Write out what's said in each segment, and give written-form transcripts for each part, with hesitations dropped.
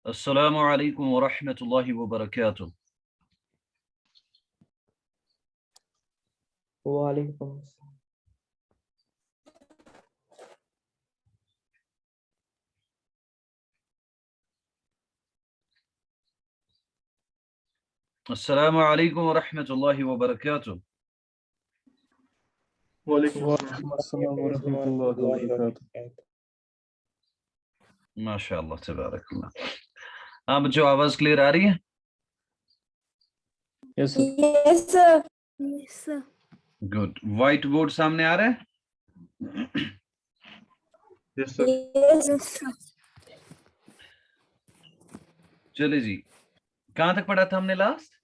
अस्सलामु अलैकुम व रहमतुल्लाहि व बरकातुहू। वालेकुम अस्सलाम। अस्सलामु अलैकुम व रहमतुल्लाहि व बरकातुहू। वालेकुम अस्सलाम वरहमतुल्लाहि वबरकातुह। माशाअल्लाह तबारकल्लाह। हाँ बच्चों, आवाज क्लियर आ रही है? Yes sir. Yes, sir. Yes, sir. Good. White board सामने आ रहा है? Yes sir. Yes, sir. चले जी, कहाँ तक पढ़ा था हमने last?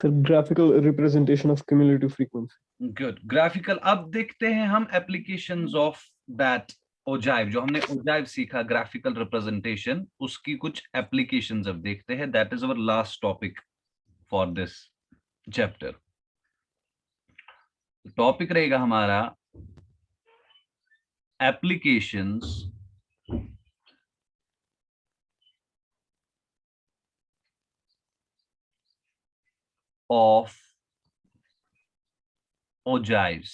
Graphical representation of cumulative frequency. Good, graphical. अब देखते हैं हम एप्लीकेशंस ऑफ दैट ओजाइव। जो हमने ओजाइव सीखा, ग्राफिकल रिप्रेजेंटेशन, उसकी कुछ एप्लीकेशंस अब देखते हैं। That is our last topic for this chapter. Topic रहेगा हमारा एप्लीकेशंस of ogives।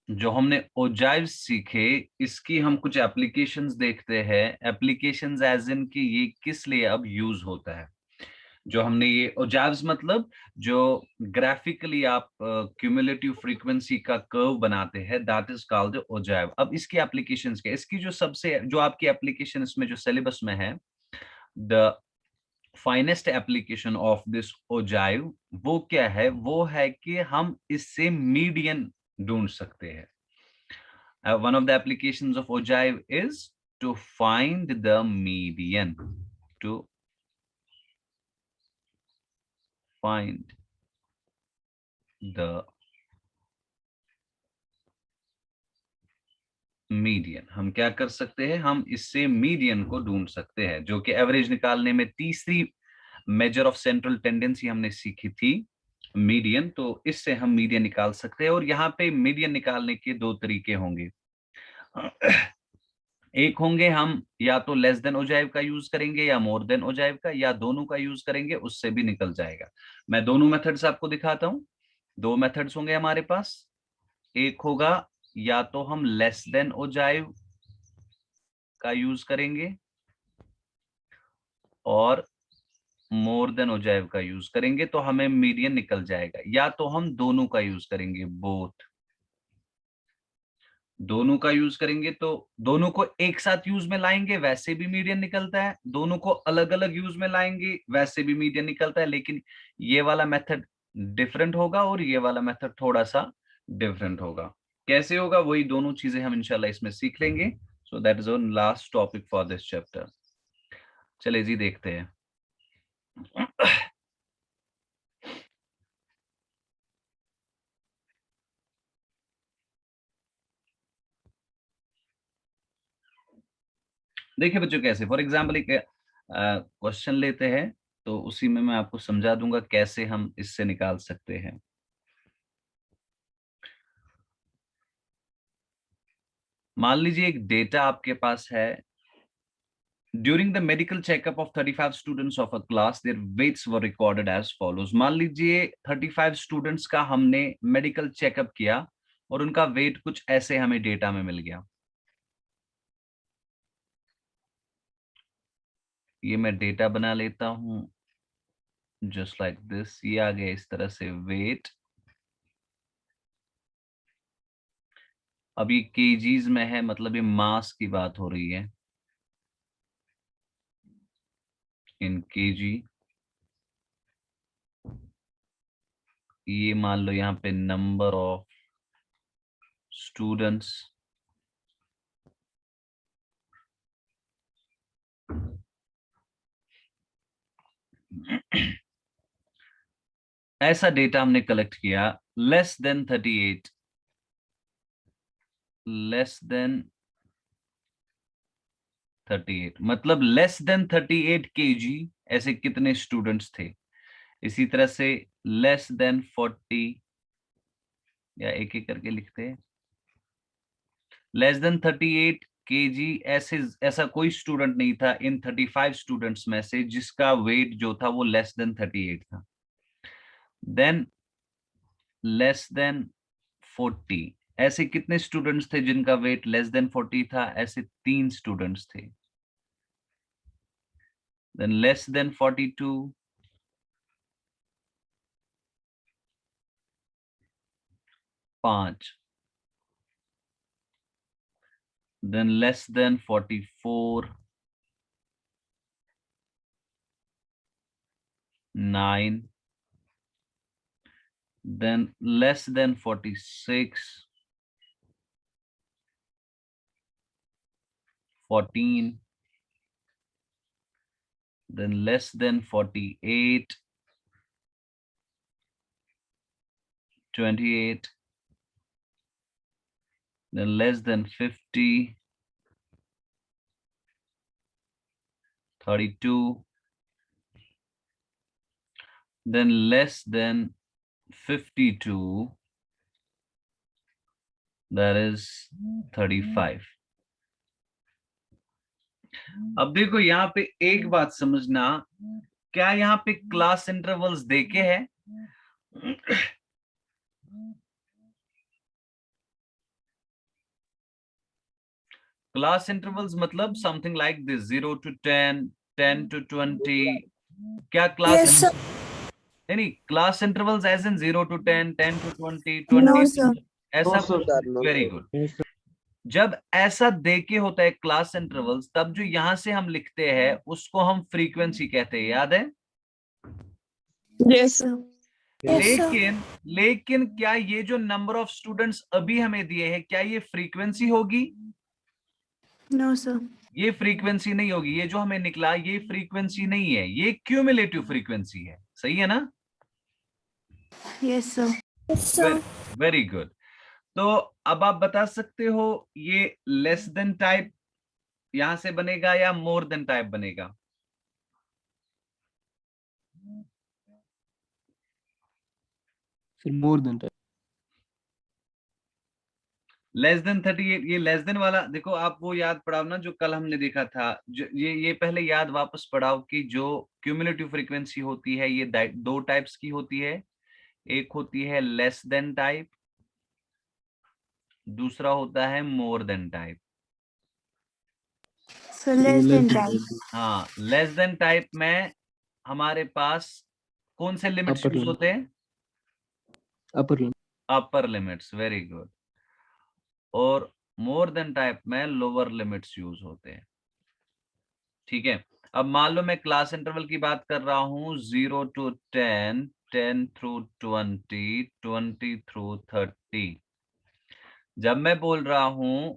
जो हमने ओजाइव सीखे, इसकी हम कुछ एप्लीकेशंस देखते हैं। एप्लीकेशंस एज इन कि ये किस लिए अब यूज होता है। जो हमने ये ओजाइव्स मतलब जो ग्राफिकली आप क्यूमुलेटिव फ्रीक्वेंसी का कर्व बनाते हैं, दैट इज कॉल्ड ओजाइव। अब इसकी एप्लीकेशंस क्या? इसकी जो सबसे जो आपकी एप्लीकेशन इसमें जो सिलेबस में है, the finest application of this ogive वो क्या है? वो है कि हम इससे मीडियन ढूंढ सकते हैं। One of the applications of ogive is to find the median, to find the median. हम क्या कर सकते हैं? हम इससे मीडियन को ढूंढ सकते हैं, जो कि एवरेज निकालने में तीसरी मेजर ऑफ सेंट्रल टेंडेंसी हमने सीखी थी, मीडियन। तो इससे हम मीडियन निकाल सकते हैं। और यहाँ पे मीडियन निकालने के दो तरीके होंगे। एक होंगे हम या तो लेस देन ओजाइव का यूज करेंगे या मोर देन ओजाइव का, या दोनों का यूज करेंगे, उससे भी निकल जाएगा। मैं दोनों मेथड्स आपको दिखाता हूं। दो मेथड्स होंगे हमारे पास। एक होगा या तो हम लेस देन ओजाइव का यूज करेंगे और मोर देन ओजाइव का यूज करेंगे, तो हमें मीडियन निकल जाएगा। या तो हम दोनों का यूज करेंगे, बोथ। दोनों का यूज करेंगे तो दोनों को एक साथ यूज में लाएंगे, वैसे भी मीडियन निकलता है। दोनों को अलग अलग यूज में लाएंगे, वैसे भी मीडियन निकलता है। लेकिन ये वाला मेथड डिफरेंट होगा और ये वाला मेथड थोड़ा सा डिफरेंट होगा। कैसे होगा? वही दोनों चीजें हम इंशाल्लाह इसमें सीख लेंगे। So that is our last topic for this chapter. चले जी, देखते हैं। देखिए बच्चों, कैसे फॉर एग्जाम्पल एक क्वेश्चन लेते हैं, तो उसी में मैं आपको समझा दूंगा कैसे हम इससे निकाल सकते हैं। मान लीजिए एक डेटा आपके पास है। During the medical checkup of 35 students of a class, their weights were recorded as follows. मान लीजिए 35 स्टूडेंट्स का हमने मेडिकल चेकअप किया और उनका वेट कुछ ऐसे हमें डेटा में मिल गया। ये मैं डेटा बना लेता हूं जस्ट लाइक दिस। ये आ गया इस तरह से वेट। अब ये केजीज में है, मतलब ये मास की बात हो रही है, इन केजी। ये मान लो यहाँ पे नंबर ऑफ स्टूडेंट्स। ऐसा डेटा हमने कलेक्ट किया। लेस देन 38 लेस देन 38, मतलब लेस देन 38 kg ऐसे कितने स्टूडेंट्स थे। इसी तरह से लेस देन 40, या एक एक करके लिखते हैं। लेस देन 38 kg ऐसा कोई स्टूडेंट नहीं था इन 35 स्टूडेंट्स में से जिसका वेट जो था वो लेस देन 38 था। देन लेस देन 40, ऐसे कितने स्टूडेंट्स थे जिनका वेट लेस देन 40 था। ऐसे 3 स्टूडेंट्स थे। Than less than 42, 5, then less than 44, 9, then less than 46, 14, then less than 48, 28, then less than 50, 32, then less than 52, that is 35. अब देखो यहाँ पे एक बात समझना, क्या यहाँ पे क्लास इंटरवल्स देखे हैं? क्लास इंटरवल्स मतलब something like this 0 to 10, 10 to 20. क्या क्लास Yes, sir. नहीं, class intervals as in 0 to 10, 10 to 20, No, 20 sir. ऐसा कुछ। Very good. जब ऐसा देके होता है क्लास इंटरवल्स, तब जो यहां से हम लिखते हैं उसको हम फ्रीक्वेंसी कहते हैं, याद है? Yes, sir. Yes, sir. लेकिन क्या ये जो नंबर ऑफ स्टूडेंट्स अभी हमें दिए हैं, क्या ये फ्रीक्वेंसी होगी? No, sir. ये फ्रीक्वेंसी नहीं होगी। ये जो हमें निकला ये फ्रीक्वेंसी नहीं है, ये क्यूमुलेटिव फ्रीक्वेंसी है। सही है ना? Yes, sir. Yes, sir. Very good. तो अब आप बता सकते हो ये लेस देन टाइप यहां से बनेगा या मोर देन टाइप बनेगा? more than that. Less than 38, ये लेस देन वाला देखो, आप वो याद पढ़ाओ ना जो कल हमने देखा था। जो ये पहले याद वापस पढ़ाओ कि जो क्यूमुलेटिव फ्रीक्वेंसी होती है ये दो टाइप्स की होती है। एक होती है लेस देन टाइप, दूसरा होता है more than type. So less than type. हाँ, लेस देन टाइप में हमारे पास कौन से लिमिट्स यूज होते हैं? अपर लिमिट्स। Very good. और मोर देन टाइप में लोअर लिमिट्स यूज होते हैं। ठीक है। अब मान लो मैं क्लास इंटरवल की बात कर रहा हूं 0 to 10, 10 through 20, 20 through 30। जब मैं बोल रहा हूं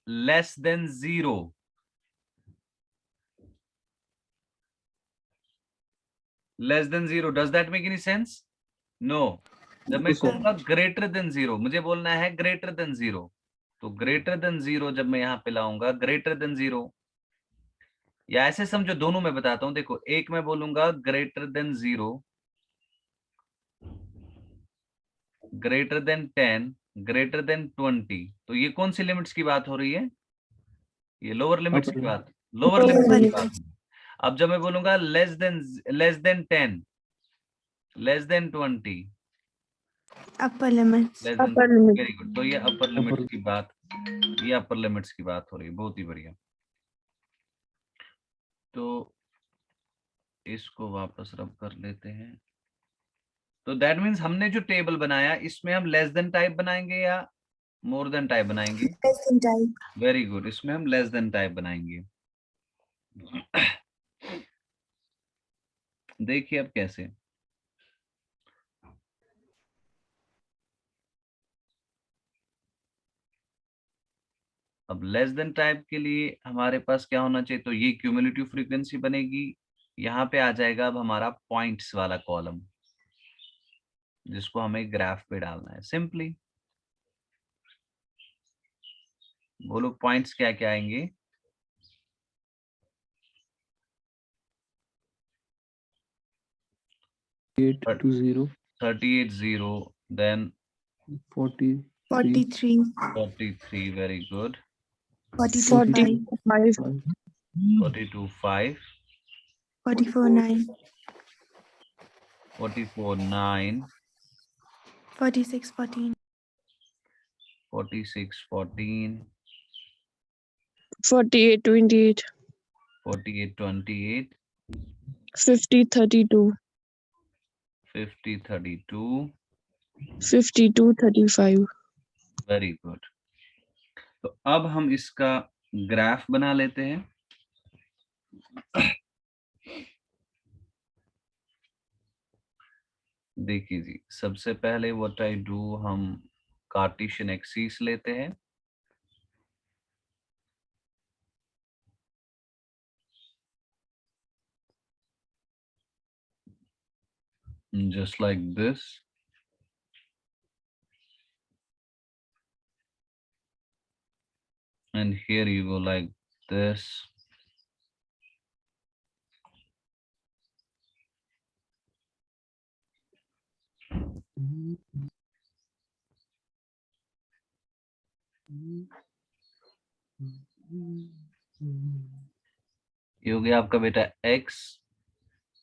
less than 0, less than 0, does that make any sense? No. जब मैं कहूंगा ग्रेटर देन 0, मुझे बोलना है ग्रेटर देन 0, तो ग्रेटर देन 0 जब मैं यहां पे लाऊंगा ग्रेटर देन 0, या ऐसे समझो, दोनों में बताता हूं। देखो, एक मैं बोलूंगा greater than 0, greater than 10, greater than 20, तो ये कौन सी लिमिट्स की बात हो रही है? ये लोअर लिमिट्स की बात, लोअर लिमिट्स की बात। अब जब मैं बोलूंगा less than 10, less than 20, Upper limits. Very good. तो ये अपर लिमिट्स की बात, ये अपर लिमिट्स की बात हो रही है। बहुत ही बढ़िया। तो इसको वापस रब कर लेते हैं। तो दैट मीन्स हमने जो टेबल बनाया इसमें हम लेस देन टाइप बनाएंगे या मोर देन टाइप बनाएंगे? Less than type. Very good, इसमें हम लेस देन टाइप बनाएंगे। देखिए अब कैसे। अब लेस देन टाइप के लिए हमारे पास क्या होना चाहिए? तो ये क्यूमुलेटिव फ्रीक्वेंसी बनेगी। यहाँ पे आ जाएगा अब हमारा पॉइंट्स वाला कॉलम, जिसको हमें ग्राफ पे डालना है सिंपली। बोलो पॉइंट्स क्या क्या आएंगे? 820, 38-0, then 43, 43, 43, very good. 42, 5, 45, 42-5, 44, 9, 44-9, 46, 14, 46-14, 48, 28, 48-28, 50, 32, 50-32, 52, 35. Very good. तो अब हम इसका ग्राफ बना लेते हैं। देखिए जी, सबसे पहले व्हाट आई डू, हम कार्टेशियन एक्सिस लेते हैं। Just like this. And here you go like this. ये हो गया आपका बेटा x,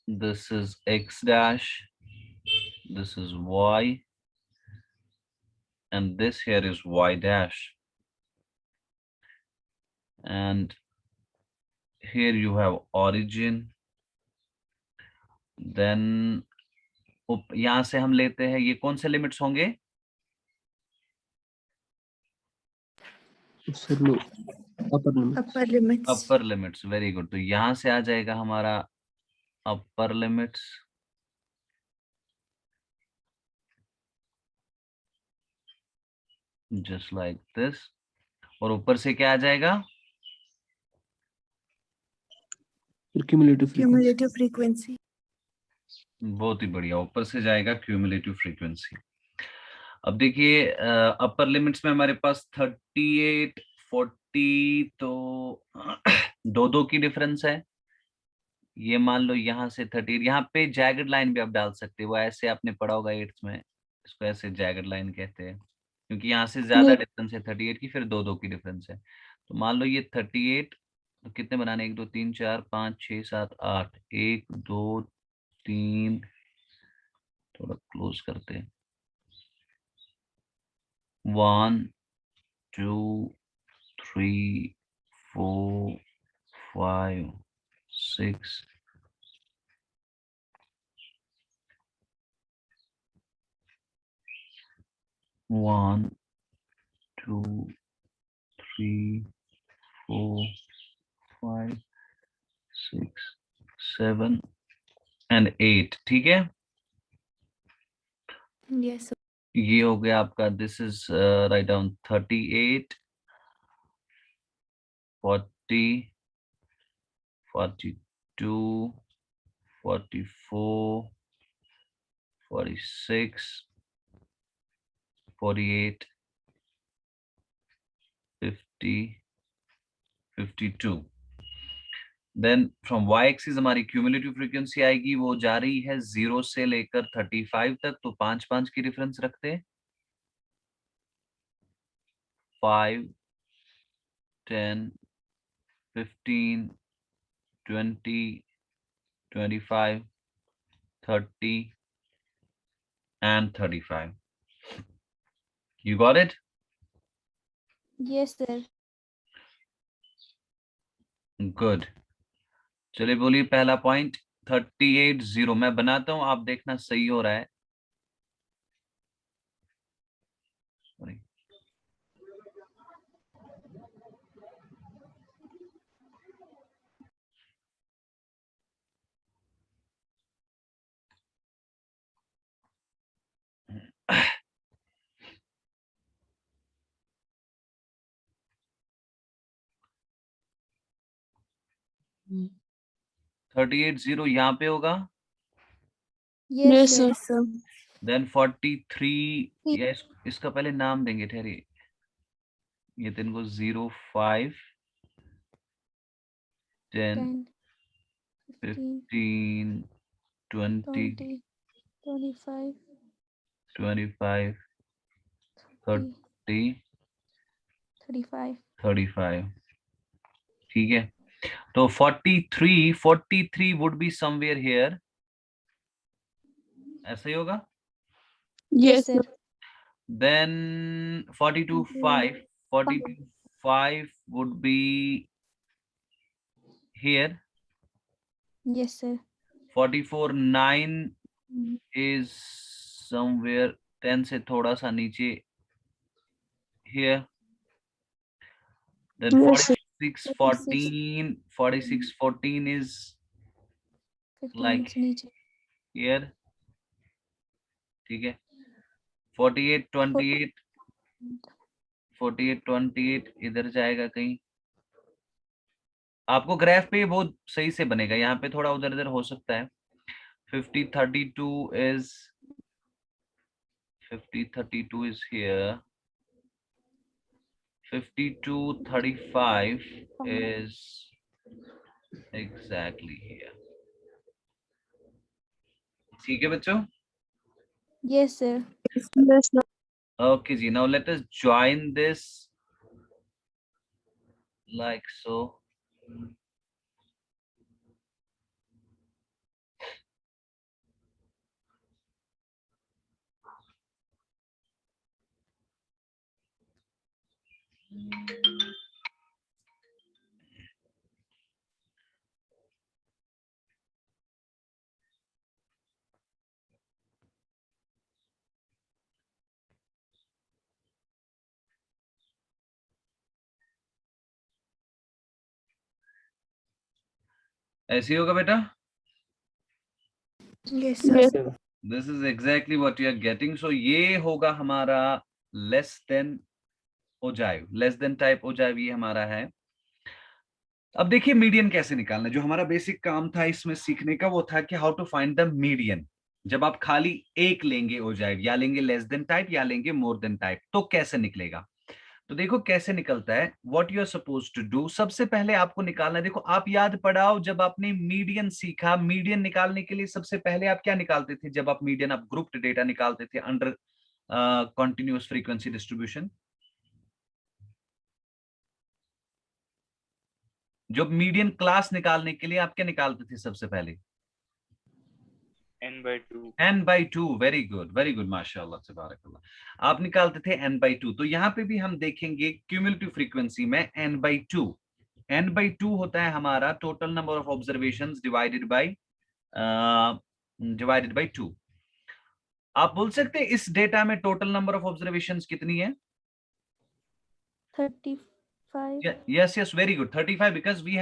this is x dash, this is y, and this here is y dash, and here you have origin, then यहाँ से हम लेते हैं, ये कौन से लिमिट्स होंगे? sir, no, upper limits. upper limits, अपर लिमिट्स, वेरी गुड। तो यहाँ से आ जाएगा हमारा अपर लिमिट्स, जस्ट लाइक दिस, और ऊपर से क्या आ जाएगा? Cumulative frequency. cumulative frequency, बहुत ही बढ़िया, ऊपर से जाएगा क्यूमुलेटिव फ्रीक्वेंसी। अब देखिए अपर लिमिट्स में हमारे पास 38, 40, तो दो दो की डिफरेंस है। ये मान लो यहाँ से 38, यहाँ पे जैगड लाइन भी आप डाल सकते हो, वो ऐसे आपने पढ़ा होगा 8th में, इसको ऐसे जैगड लाइन कहते हैं, क्योंकि यहाँ से ज्यादा डिफरेंस है 38 की, फिर दो दो की डिफरेंस है। तो मान लो ये 38, तो कितने बनाने? 1 2 3 4 5 6 7 8, 1 2 3, थोड़ा क्लोज करते हैं, 1 2 3 4 5 6 1 2 3 4 5 6 7 एंड 8, ठीक है। yes, ये हो गया आपका, this is write down 38, 40, 42, 44, 46, 48, 50, 52। Then from Y axis हमारी क्यूमुलेटिव फ्रीक्वेंसी आएगी, वो जा रही है 0 से लेकर 35 तक, तो 5 की डिफरेंस रखते हैं, 5 10 15 20 25 30 and 35. You got it? yes sir, Good. चलिए बोलिए पहला पॉइंट 38-0, मैं बनाता हूं, आप देखना सही हो रहा है। Sorry. Hmm. 38-0 यहाँ पे होगा, Yes, sir. yes sir, then 43, या इसका पहले नाम देंगे, ठहरिए, ये तो इनको 0, 5, 10, 10, 15, 15, 20, 20, 25, 25, 30, 30, 35. 35. ठीक है, तो 43 वुड बी समवेयर हियर, ऐसा ही होगा. Yes, Yes, sir. Then 42, 5, 42, Five. 5 would be here. Yes, sir. 44, 9 is somewhere 10 से थोड़ा सा नीचे here. Then yes, sir. 46, 14, 46, 14 is 15 like से नीचे. here. ठीक है, 48, 28, 48, 28 इधर जाएगा कहीं. आपको ग्राफ पे बहुत सही से बनेगा, यहाँ पे थोड़ा उधर उधर हो सकता है. 50, 32 is 50, 32 is here. 52, 35 is exactly here. ठीक है बच्चों. Yes, sir. Yes, sir. Okay ji, now let us join this like so. ऐसे ही होगा बेटा. Yes, sir. Yes. Yeah. This is exactly what you are getting. So ये होगा हमारा less than ogive, less than type ogive ये हमारा है. अब देखिए मीडियन कैसे निकालना. जो हमारा बेसिक काम था इसमें सीखने का वो था कि how to find the median. जब आप खाली एक लेंगे ओजाइव, या लेंगे लेस देन टाइप या लेंगे मोर देन टाइप, तो कैसे निकलेगा. तो देखो कैसे निकलता है. What you are suppose to do, सबसे पहले आपको निकालना है. देखो आप याद पड़ाओ जब आपने मीडियन सीखा, मीडियन निकालने के लिए सबसे पहले आप क्या निकालते थे. जब आप मीडियन, आप ग्रुप्ड डेटा निकालते थे अंडर कंटिन्यूअस फ्रीक्वेंसी डिस्ट्रीब्यूशन. जब मीडियन क्लास निकालने के लिए आप क्या निकालते थे सबसे पहले. n/2. n/2. वेरी गुड माशाल्लाह तबारकल्लाह. आप निकालते थे n/2. तो यहाँ पे भी हम देखेंगे क्यूमुलेटिव फ्रीक्वेंसी में n/2. n/2 होता है हमारा total number of observations divided by 2. आप बोल सकते हैं इस डेटा में टोटल नंबर ऑफ ऑब्जर्वेशंस कितनी है. 35. Yes, very good. 35, because we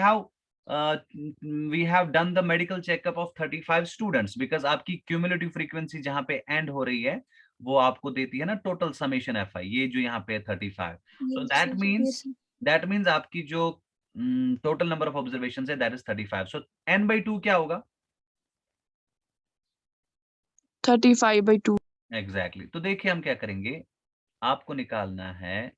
have done the medical checkup of 35 students, because आपकी cumulative frequency जहाँ पे end हो रही है वो आपको देती है ना टोटल समेशन fi, ये जो यहाँ पे है 35. So Yes, that sir. means Yes, sir. आपकी जो टोटल नंबर ऑफ ऑब्जर्वेशंस है that is 35. So n/2 क्या होगा. 35/2. Exactly. तो देखिए हम क्या करेंगे, आपको निकालना है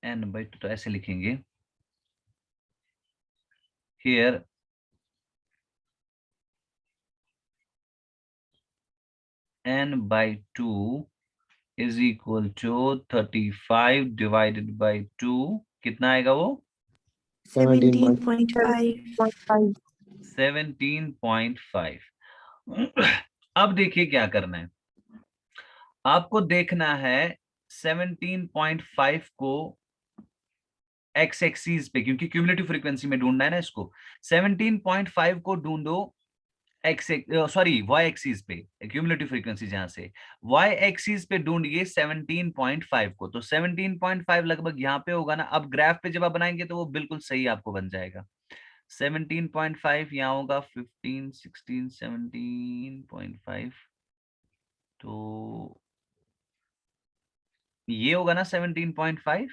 n/2. तो ऐसे लिखेंगे here n/2 is equal to 35 divided by 2. कितना आएगा वो. 17.5. 17.5. अब देखिए क्या करना है. आपको देखना है 17.5 को एक्स एक्सीज पे, क्योंकि क्यूमुलेटिव फ्रीक्वेंसी में ढूंढना है ना इसको. 17.5 को ढूंढो वाई एक्सीज पे, क्यूमुलेटिव फ्रीक्वेंसी जहां से वाई एक्सीज पे ढूंढिए 17.5 को. तो 17.5 लगभग यहाँ पे होगा ना. अब ग्राफ पे जब आप बनाएंगे तो वो बिल्कुल सही आपको बन जाएगा. 17.5 यहाँ होगा, 15, 16, 17.5. तो ये होगा ना 17.5,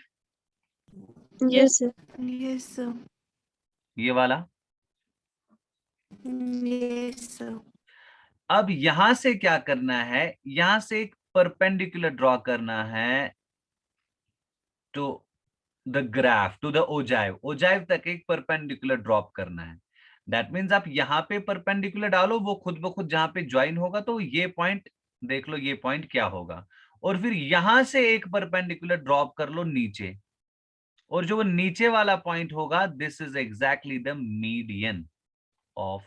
Yes, sir. Yes, sir. ये वाला. Yes, sir. अब यहां से क्या करना है, यहां से एक परपेंडिकुलर ड्रॉ करना है to the graph, to the ogive, ogive तक एक परपेंडिकुलर ड्रॉप करना है। दैट मीन्स आप यहाँ पे परपेंडिकुलर डालो, वो खुद ब खुद जहां पे ज्वाइन होगा तो ये पॉइंट देख लो, ये पॉइंट क्या होगा, और फिर यहां से एक परपेंडिकुलर ड्रॉप कर लो नीचे, और जो वो नीचे वाला पॉइंट होगा, this is exactly the median of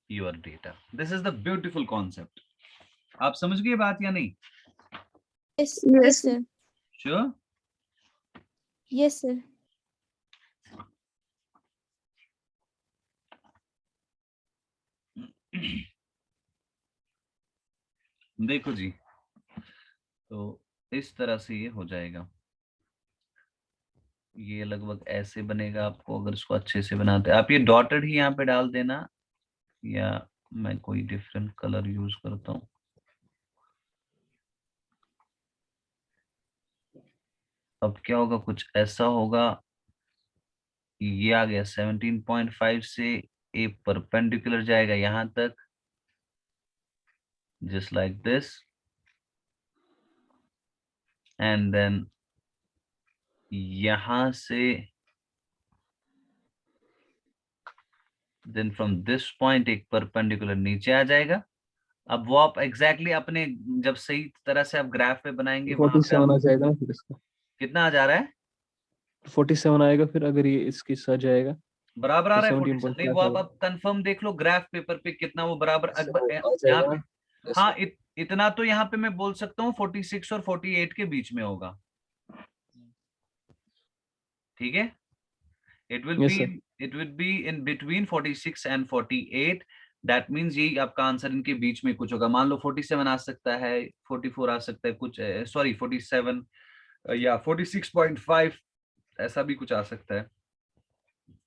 your data. This is the beautiful concept. आप समझ गए बात या नहीं? Yes, Yes, yes, sir. Sure? Yes, sir. देखो जी, तो इस तरह से ये हो जाएगा, ये लगभग ऐसे बनेगा आपको। अगर इसको अच्छे से बनाते, आप ये डॉटेड ही यहाँ पे डाल देना, या मैं कोई डिफरेंट कलर यूज करता हूँ। अब क्या होगा, कुछ ऐसा होगा, ये आ गया 17.5 से ए परपेंडिकुलर जाएगा यहां तक, just like this, and then यहां से then from this point एक परपेंडिकुलर नीचे आ जाएगा। अब वो आप एग्जैक्टली अपने जब सही तरह से आप ग्राफ पे बनाएंगे, वहां पे 47 आ आप, जाएगा ना फिर इसका, कितना आ जा रहा है? 47 आएगा फिर, अगर ये इसके साथ जाएगा बराबर आ तो रहा है 47? नहीं, 17.5 वो आएगा। आप कंफर्म देख लो ग्राफ पेपर पे कितना वो बराबर इससे अकबर वो आ यहाँ जाएगा पे। ना हाँ, जैसे। इतना तो यहाँ पे मैं बोल सकता हूँ 46 और 48 के बीच में होगा। ठीक है, it will yes be sir. it will be in between 46 and 48। That means यही आपका आंसर इनके बीच में कुछ होगा। मान लो 47 आ सकता है, 44 आ सकता है, कुछ सॉरी 47 या 46.5, ऐसा भी कुछ आ सकता है।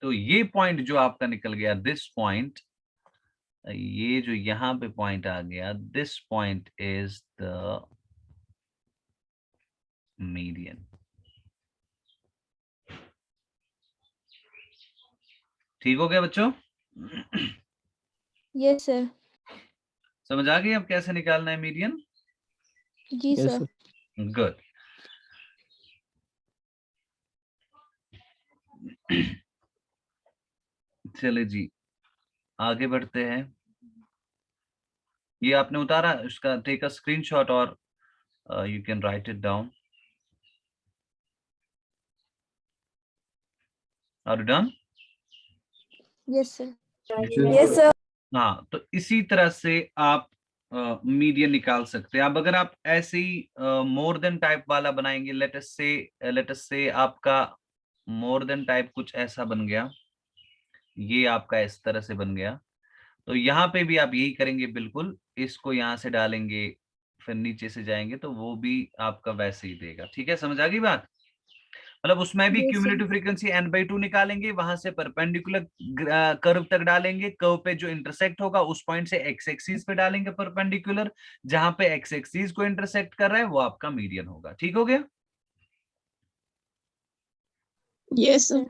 तो ये पॉइंट जो आपका निकल गया, दिस पॉइंट, ये जो यहाँ पे पॉइंट आ गया, this point is the median. ठीक हो गया बच्चों? Yes, sir. समझ आ गई अब कैसे निकालना है मीडियन? जी यस सर। सर। गुड। चले जी, आगे बढ़ते हैं। ये आपने उतारा, इसका टेक अ स्क्रीनशॉट और you can write it down. Are you done? Yes, sir. Yes, sir. हाँ, तो इसी तरह से आप मीडियन निकाल सकते हैं। अब अगर आप ऐसे ही मोर देन टाइप वाला बनाएंगे, लेट अस से आपका मोर देन टाइप कुछ ऐसा बन गया, ये आपका इस तरह से बन गया, तो यहाँ पे भी आप यही करेंगे बिल्कुल, इसको यहाँ से डालेंगे, फिर नीचे से जाएंगे तो वो भी आपका वैसे ही देगा। ठीक है, समझ आ गई बात? मतलब उसमें भी Yes, sir. Cumulative frequency n/2 निकालेंगे, वहां से परपेंडिकुलर कर्व तक डालेंगे, कर्व पे जो इंटरसेक्ट होगा उस पॉइंट से एक्स एक्सिस पे डालेंगे परपेंडिकुलर, जहां पे एक्स एक्सिस को इंटरसेक्ट कर रहा है वो आपका मीडियन होगा। ठीक हो गया? yes, sir.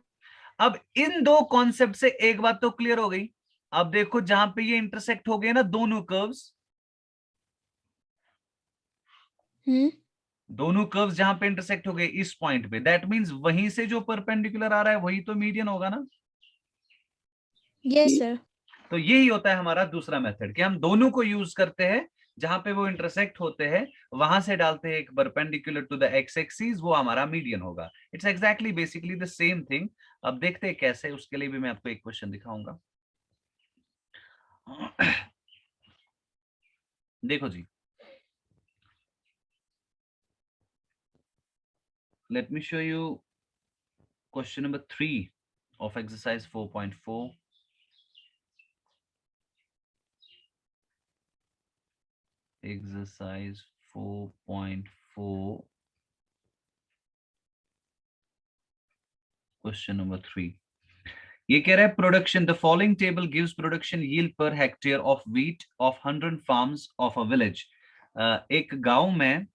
अब इन दो कॉन्सेप्ट से एक बात तो क्लियर हो गई। अब देखो जहां पे ये इंटरसेक्ट हो गए ना दोनों कर्व्स, दोनों कर्व्स जहां पे इंटरसेक्ट हो गए इस पॉइंट पे, दैट मींस वहीं से जो परपेंडिकुलर आ रहा है वही तो मीडियन होगा ना। Yes, sir. तो यही होता है हमारा दूसरा मेथड कि हम दोनों को यूज करते हैं, जहां पे वो इंटरसेक्ट होते हैं वहां से डालते हैं एक perpendicular to the X axis, वो हमारा मीडियन होगा। It's exactly basically the same thing. अब देखते हैं कैसे, उसके लिए भी मैं आपको एक क्वेश्चन दिखाऊंगा। देखो जी, let me show you question number 3 of exercise 4.4. Exercise 4.4, question number 3. ये कह रहा है production, the following table gives production yield per hectare of wheat of 100 farms of a village. एक गांव में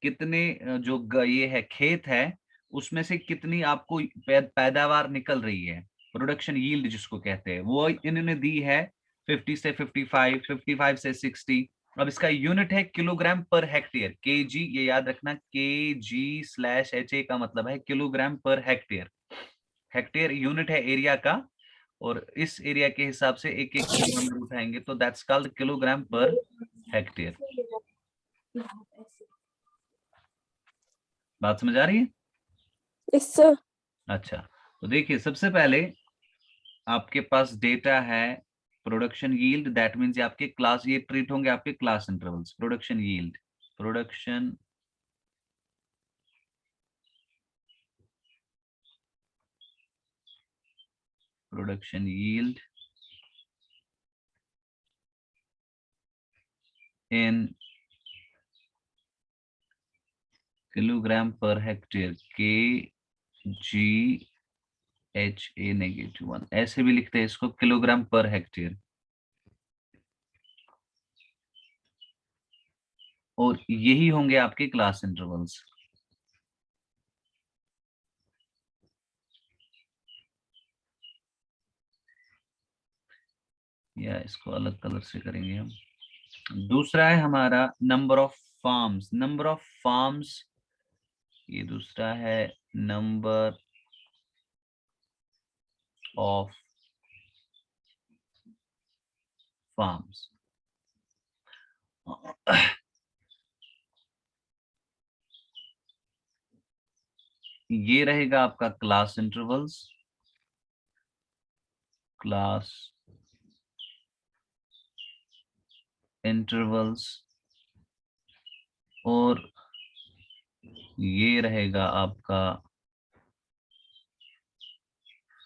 कितने ये है खेत है, उसमें से कितनी आपको पैदावार निकल रही है, प्रोडक्शन यील्ड जिसको कहते हैं, वो इन्होंने दी है 50 से 55, 55 से 60, अब इसका यूनिट है किलोग्राम पर हेक्टेयर, केजी, ये याद रखना, kg/ha का मतलब है kilogram per hectare. Hectare unit है एरिया का, और इस एरिया के हिसाब से एक एक किलो हम लोग उठाएंगे, तो that's called kilogram per hectare. बात समझ आ रही है? Yes, sir. अच्छा, तो देखिए सबसे पहले आपके पास डेटा है प्रोडक्शन यील्ड, दैट मीन्स आपके क्लास, ये ट्रीट होंगे आपके class intervals. Production yield, production yield in kilogram per hectare, kgha -1, ऐसे भी लिखते हैं इसको, किलोग्राम पर हेक्टेयर। और यही होंगे आपके क्लास इंटरवल्स। या इसको अलग कलर से करेंगे हम। दूसरा है हमारा number of farms, number of farms, ये दूसरा है नंबर ऑफ फार्म्स। ये रहेगा आपका क्लास इंटरवल्स, क्लास इंटरवल्स, और ये रहेगा आपका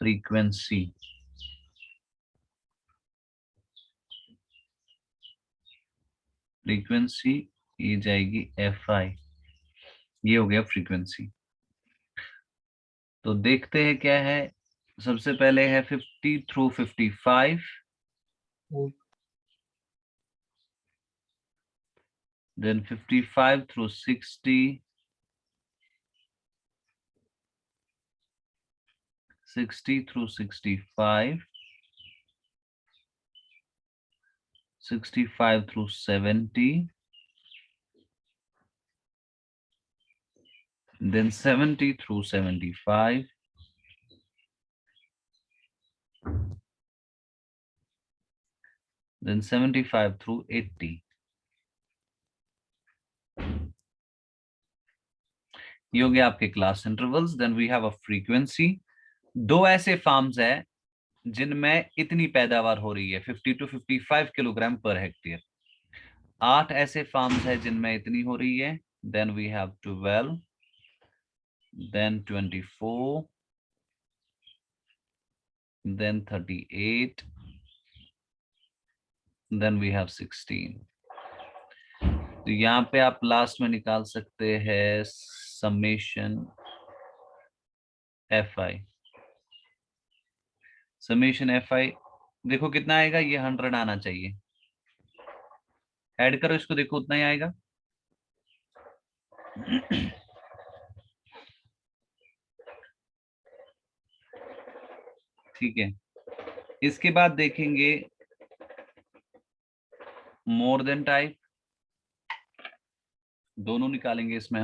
फ्रीक्वेंसी। फ्रीक्वेंसी ये जाएगी fi, ये हो गया फ्रीक्वेंसी। तो देखते हैं क्या है। सबसे पहले है 50 through 55, then 55 through 60, 60 through 65, 65 through 70, then 70 through 75, then 75 through 80. ये हो गया आपके class intervals. Then we have a frequency. दो ऐसे फार्म्स है जिनमें इतनी पैदावार हो रही है 50 to 55 किलोग्राम पर हेक्टेयर। 8 ऐसे फार्म्स है जिनमें इतनी हो रही है। Then we have 12, then 24, then 38, then we have 16. तो यहाँ पे आप लास्ट में निकाल सकते हैं समेशन fi। समेशन fi देखो कितना आएगा, ये 100 आना चाहिए। ऐड करो इसको, देखो उतना ही आएगा। ठीक है, इसके बाद देखेंगे मोर देन टाइप, दोनों निकालेंगे इसमें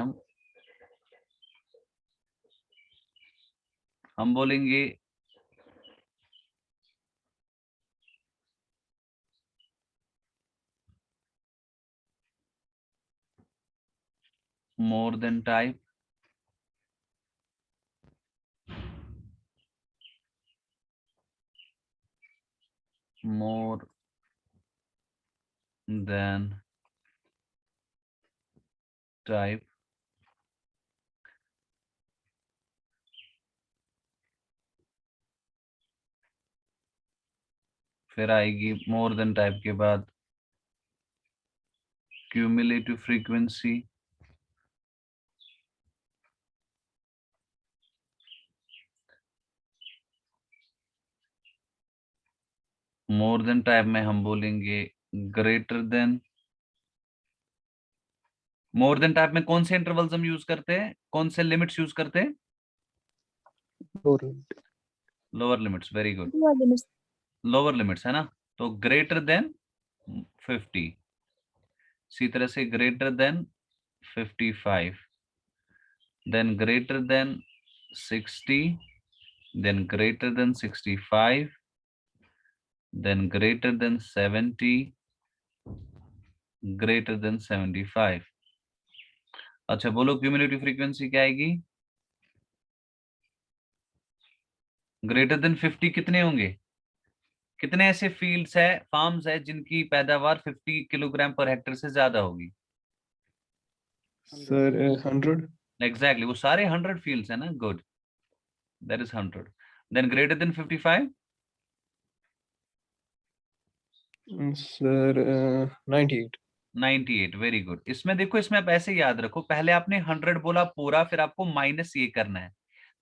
हम बोलेंगे more than type, more than type, फिर आएगी मोर देन टाइप के बाद cumulative frequency, more than type में हम बोलेंगे greater than. More than type में कौन से इंटरवल्स हम यूज करते हैं, कौन से लिमिट्स यूज करते हैं? Lower limits, very good, Lower limits. Lower limits है ना। तो ग्रेटर देन 50, इसी तरह से greater than 55, then greater than 60, then greater than 65, then greater than 70, greater than 75. अच्छा बोलो क्यूमुलेटिव फ्रीक्वेंसी क्या आएगी? ग्रेटर देन 50 कितने होंगे? कितने ऐसे फील्ड्स है, फार्म्स है जिनकी पैदावार 50 किलोग्राम पर हेक्टेयर से ज्यादा होगी? Sir, 100. एग्जैक्टली वो सारे 100 फील्ड्स है ना. Good, that is 100. Then greater than 55, Sir, 98. 98. Very good. इसमें देखो, इसमें आप ऐसे याद रखो, पहले आपने 100 बोला पूरा, फिर आपको माइनस ये करना है,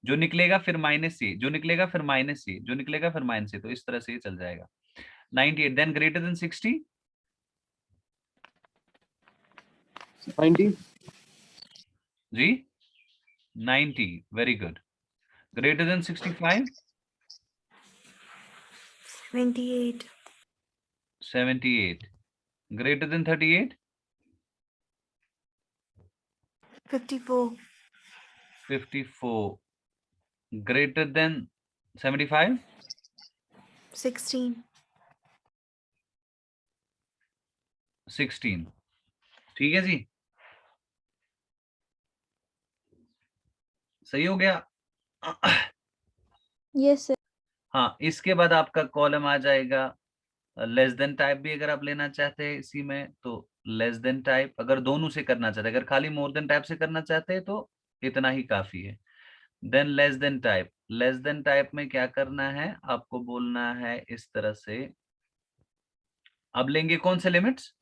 जो निकलेगा फिर माइनस ये, जो निकलेगा फिर माइनस ये, जो निकलेगा फिर माइनस ये, तो इस तरह से ये चल जाएगा. 98. Then greater than 60, 90. जी 90. Very good. Greater than 65, 78. 78. Greater than 38, 54. 54. Greater than 75, 16. 16. ठीक है जी, सही हो गया. Yes, sir. हाँ, इसके बाद आपका कॉलम आ जाएगा लेस देन टाइप भी, अगर आप लेना चाहते हैं इसी में तो लेस देन टाइप, अगर दोनों से करना चाहते हैं, अगर खाली मोर देन टाइप से करना चाहते हैं तो इतना ही काफी है. Than less than type. Less than type में क्या करना है, आपको बोलना है इस तरह से. अब लेंगे कौन से लिमिट्स?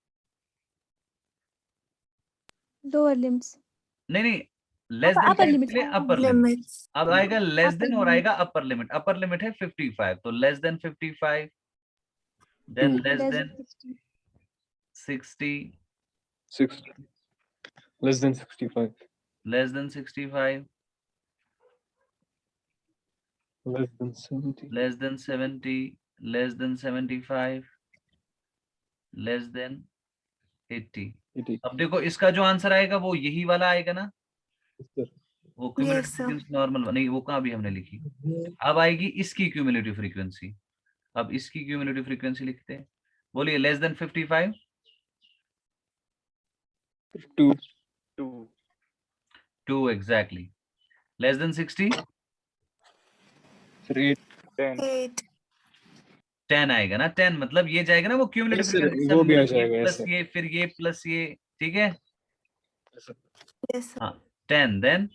Lower limits. नहीं नहीं, less than upper type limits. के लिए अपर लिमिट. Limits. अब आएगा लेस Upper देन और limit. आएगा अपर लिमिट. अपर लिमिट है 55, तो less than 55, then Two. Less Less than than 60. 60, 60. Less than 65. Less than 65, Less than 70. Less than 70, less than 75, लेस देन 80. 80. अब देखो इसका जो आंसर आएगा वो यही वाला आएगा ना, Yes, sir. वो Yes, cumulative sir. Frequency normal नहीं, वो कहाँ भी हमने लिखी. अब आएगी इसकी क्यूमुलेटिव फ्रीक्वेंसी. अब इसकी क्यूमुलेटिव फ्रीक्वेंसी लिखते हैं. बोलिए less than 55, 2. 2 exactly. Less than 60, Sir, 8. 8. 10 आएगा ना. 10 मतलब ये जाएगा ना वो क्यूमुलेटिव Yes, sir, फ्रीक्वेंसी, वो भी आ ये जाएगा, yes, प्लस sir. ये फिर ये प्लस ये. ठीक है. Yes, sir. Yes, sir. हाँ 10, then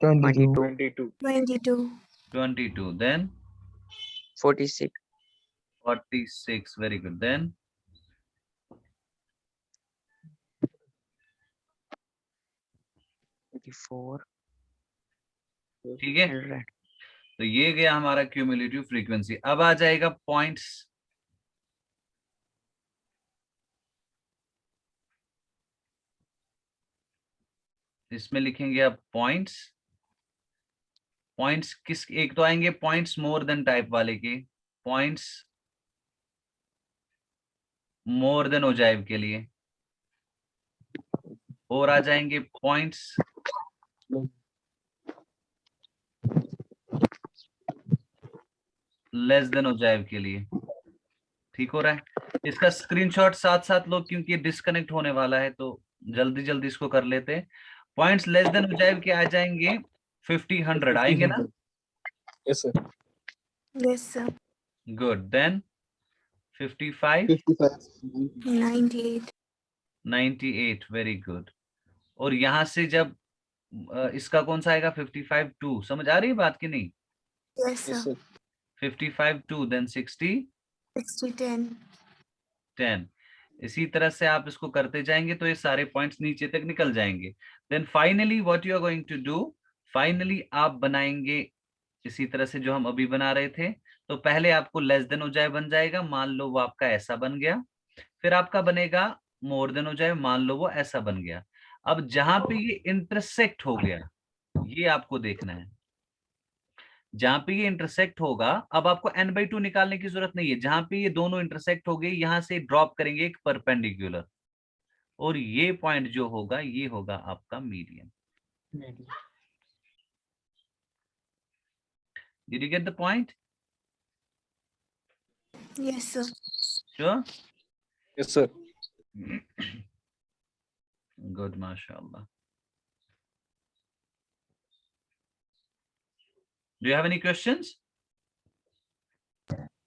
22. 22. 22, then 46. 46. Very good. Then 44. ठीक है. 100. तो ये गया हमारा क्यूमुलेटिव फ्रीक्वेंसी. अब आ जाएगा पॉइंट्स. इसमें लिखेंगे अब पॉइंट्स. पॉइंट्स किस, एक तो आएंगे पॉइंट्स मोर देन टाइप वाले के, पॉइंट्स मोर देन ओजाइव के लिए, और आ जाएंगे पॉइंट्स लेस देन ओजाइव के लिए. ठीक हो रहा है. इसका स्क्रीनशॉट साथ साथ लो क्योंकि डिस्कनेक्ट होने वाला है, तो जल्दी जल्दी इसको कर लेते हैं. पॉइंट्स लेस देन ओजाइव के आ जाएंगे 50, 100 आएंगे ना. Yes, sir. Yes, sir. Good. Then 55, 55. 98. 98. Very good. और यहां से जब इसका कौन सा आएगा 55, 2. समझ आ रही है बात की नहीं? Yes, Yes, sir. sir. 55, 2, then 60, 60, 10. 10. इसी तरह से आप इसको करते जाएंगे तो ये सारे पॉइंट्स नीचे तक निकल जाएंगे. Then finally what you are going to do, finally आप बनाएंगे इसी तरह से जो हम अभी बना रहे थे. तो पहले आपको लेस देन हो जाए बन जाएगा, मान लो वो आपका ऐसा बन गया. फिर आपका बनेगा मोर देन हो जाए, मान लो वो ऐसा बन गया. अब जहां पे ये इंटरसेक्ट हो गया, ये आपको देखना है. जहां पे ये इंटरसेक्ट होगा, अब आपको n/2 निकालने की जरूरत नहीं है. जहां पे ये दोनों इंटरसेक्ट हो गए, यहां से ड्रॉप करेंगे एक परपेंडिकुलर. और ये पॉइंट जो होगा ये होगा आपका median. Did you get the point? Yes, sir. Sure? Yes, sir. Good, mashallah. Do you have any questions?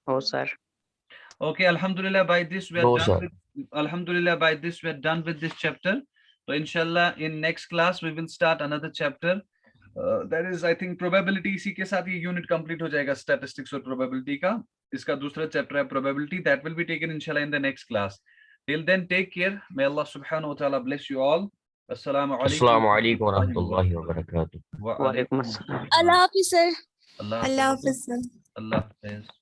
Oh, sir. Okay, alhamdulillah, by this we are No, done sir. with, alhamdulillah, by this we are done with this chapter. So inshallah in next class we will start another chapter. That is I think probability. इसी के साथ ये unit complete हो जाएगा statistics और probability का. इसका दूसरा chapter है probability, that will be taken inshallah in the next class. Till then, take care. May Allah subhanahu wa ta'ala bless you all. Assalamu alaikum. Assalamu alaikum wa rahmatullahi wa barakatuh. Wa Walaikum alaikum assalam. Allah Hafiz, sir. Allah Allah Hafiz. Hafiz, sir. Allah Hafiz.